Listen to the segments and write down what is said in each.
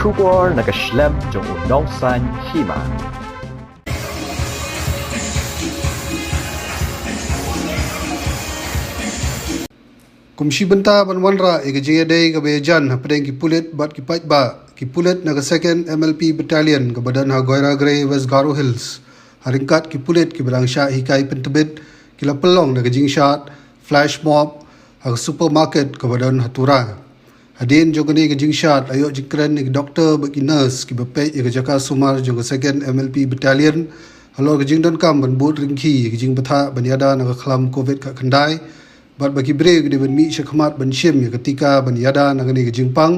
kubor nakaslem jong unongsan Hima. Kumshi benta banwanra ega day ga bejan hapdeng ki Pulit bat ki paitba ki Pulit naga 2nd MLP Battalion ga badan ha Goira Grey West Garo Hills haringkat ki Pulit ki balangsha hikai pentebit ki la Pynlong naga jingshat flash mob ha supermarket ga badan ha Tura hadin jogani ga jingshat ayo jikran ni doktor ba ki nurse ki bapei ga jaka sumar jong 2nd MLP Battalion halor ga jingdon kam ban bot ringki ga jing batha banyada naga khlam covid ka khandai bat baki breg de ban mi shakmat ban shem ya ketika ban yada nagani ke jingpang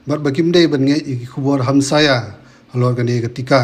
bat baki mde ban nge ki khubor hamsaya halor gani ketika